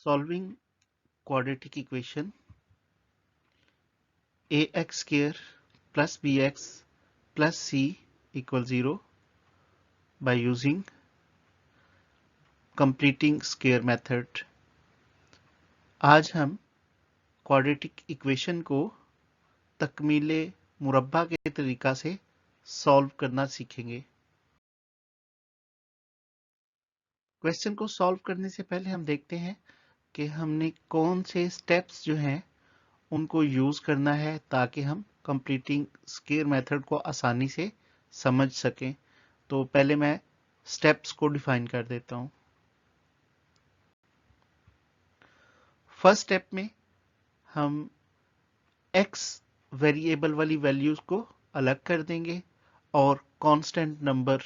Solving quadratic equation ax square plus bx plus c equals 0 by using completing square method। आज हम quadratic equation को तकमीले मुरब्बा के तरीका से सॉल्व करना सीखेंगे। क्वेश्चन को सॉल्व करने से पहले हम देखते हैं कि हमने कौन से स्टेप्स जो हैं उनको यूज करना है ताकि हम कंप्लीटिंग स्क्वायर मेथड को आसानी से समझ सकें। तो पहले मैं स्टेप्स को डिफाइन कर देता हूं। फर्स्ट स्टेप में हम x वेरिएबल वाली वैल्यूज को अलग कर देंगे और कांस्टेंट नंबर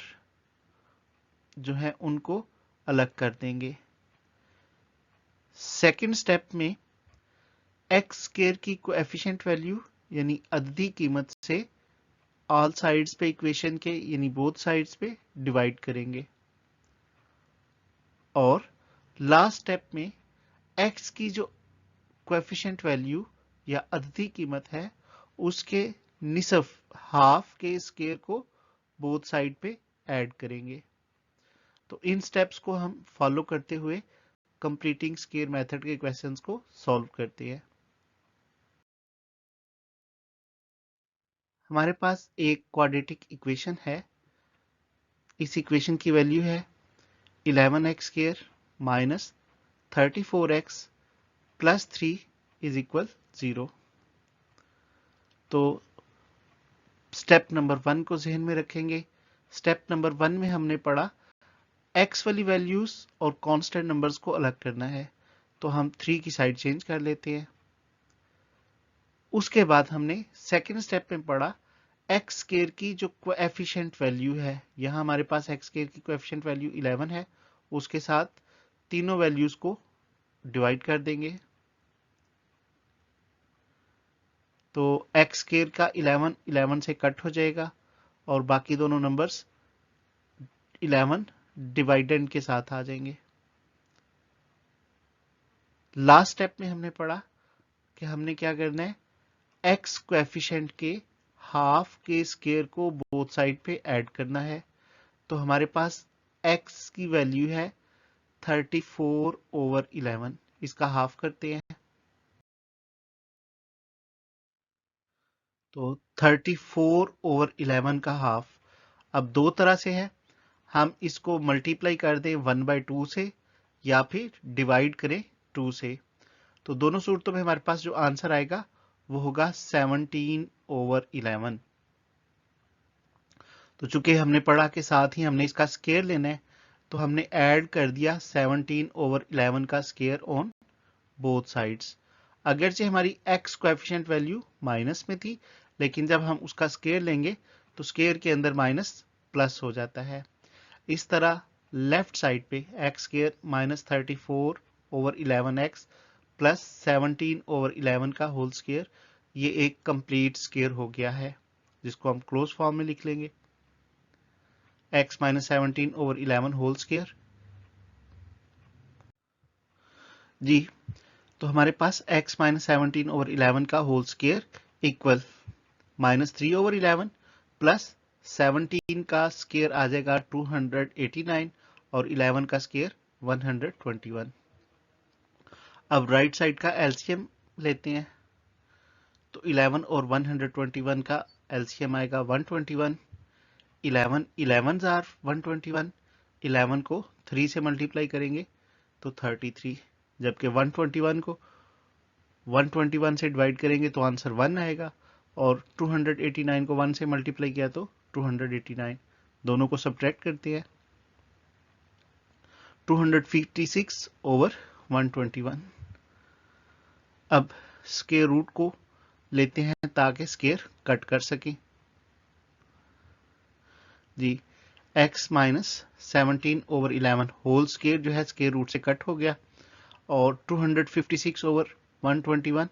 जो है उनको अलग कर देंगे। सेकंड स्टेप में x स्क्वायर की कोएफिशिएंट वैल्यू यानी अददी कीमत से ऑल साइड्स पे इक्वेशन के यानी बोथ साइड्स पे डिवाइड करेंगे। और लास्ट स्टेप में x की जो कोएफिशिएंट वैल्यू या अददी कीमत है उसके निसफ हाफ के स्क्वायर को बोथ साइड पे ऐड करेंगे। तो इन स्टेप्स को हम फॉलो करते हुए कंप्लीटिंग स्क्वायर मेथड के क्वेश्चंस को सॉल्व करते हैं। हमारे पास एक क्वाड्रेटिक इक्वेशन है। इस इक्वेशन की वैल्यू है 11x square minus 34x plus 3 is equal 0। तो स्टेप नंबर 1 को जहन में रखेंगे। स्टेप नंबर 1 में हमने पढ़ा x वाली वैल्यूज और कांस्टेंट नंबर्स को अलग करना है। तो हम 3 की साइड चेंज कर लेते हैं। उसके बाद हमने सेकंड स्टेप में पढ़ा एक्स स्क्वायर की जो कोएफिशिएंट वैल्यू है, यहां हमारे पास एक्स स्क्वायर की कोएफिशिएंट वैल्यू 11 है, उसके साथ तीनों वैल्यूज को डिवाइड कर देंगे। तो एक्स स्क्वायर का 11 से कट हो जाएगा और बाकी दोनों नंबर्स 11 डिवाइडेंड के साथ आ जाएंगे। लास्ट स्टेप में हमने पढ़ा कि हमने क्या करना है, एक्स कोएफिशिएंट के हाफ के स्क्वायर को बोथ साइड पे ऐड करना है। तो हमारे पास x की वैल्यू है 34/11। इसका हाफ करते हैं तो 34/11 का हाफ। अब दो तरह से है, हम इसको मल्टीप्लाई कर दें 1/2 से या फिर डिवाइड करें 2 से। तो दोनों सूरतों में हमारे पास जो आंसर आएगा वो होगा 17/11। तो चूंकि हमने पढ़ा कि साथ ही हमने इसका स्क्वायर लेना है तो हमने ऐड कर दिया 17/11 का स्क्वायर ऑन बोथ साइड्स। अगरचे हमारी x कोएफिशिएंट वैल्यू माइनस में थी, लेकिन जब हम उसका स्क्वायर लेंगे तो स्क्वायर के अंदर माइनस प्लस हो जाता है। इस तरह लेफ्ट साइड पे x square minus 34/11x plus 17/11 का होल स्क्वायर, ये एक कंप्लीट स्क्वायर हो गया है जिसको हम क्लोज फॉर्म में लिख लेंगे x माइनस 17/11 होल स्क्वायर। जी, तो हमारे पास x माइनस 17/11 का whole square equal minus 3/11 plus 17 का स्क्वायर आ जाएगा 289 और 11 का स्क्वायर 121। अब राइट साइड का एलसीएम लेते हैं तो 11 और 121 का एलसीएम आएगा 121। 11 जार 121, 11 को 3 से मल्टीप्लाई करेंगे तो 33, जबकि 121 को 121 से डिवाइड करेंगे तो आंसर 1 आएगा और 289 को 1 से मल्टीप्लाई किया तो 289। दोनों को सब्ट्रैक्ट करते हैं 256/121। अब स्क्वायर रूट को लेते हैं ताकि स्क्वायर कट कर सकें। जी, x माइनस 17/11 होल स्क्वायर जो है स्क्वायर रूट से कट हो गया और 256/121,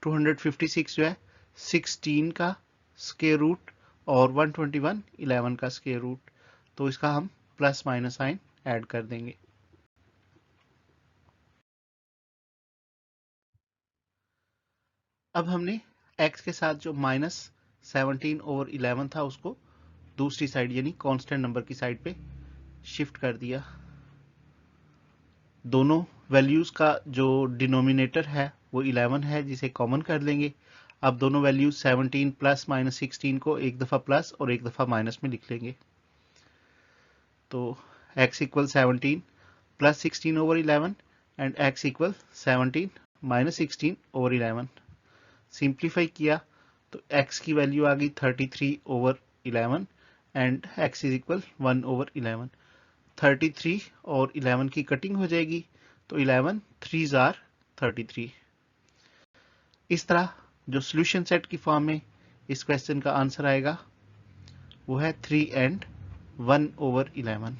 256 जो है 16 का स्क्वायर रूट और 121 11 का स्क्वायर रूट। तो इसका हम प्लस माइनस साइन ऐड कर देंगे। अब हमने x के साथ जो -17/11 था उसको दूसरी साइड यानी कांस्टेंट नंबर की साइड पे शिफ्ट कर दिया। दोनों वैल्यूज का जो डिनोमिनेटर है वो 11 है, जिसे कॉमन कर लेंगे। अब दोनों वैल्यूज 17 प्लस -16 को एक दफा प्लस और एक दफा माइनस में लिख लेंगे। तो x equal 17 plus 16/11 and x equal 17 minus 16/11। Simplify किया तो x की वैल्यू आ गई 33/11 एंड x इज इक्वल 1/11। 33 और 11 की कटिंग हो जाएगी तो 11 3s आर 33। इस तरह जो सॉल्यूशन सेट की फॉर्म में इस क्वेश्चन का आंसर आएगा वो है 3 and 1/11।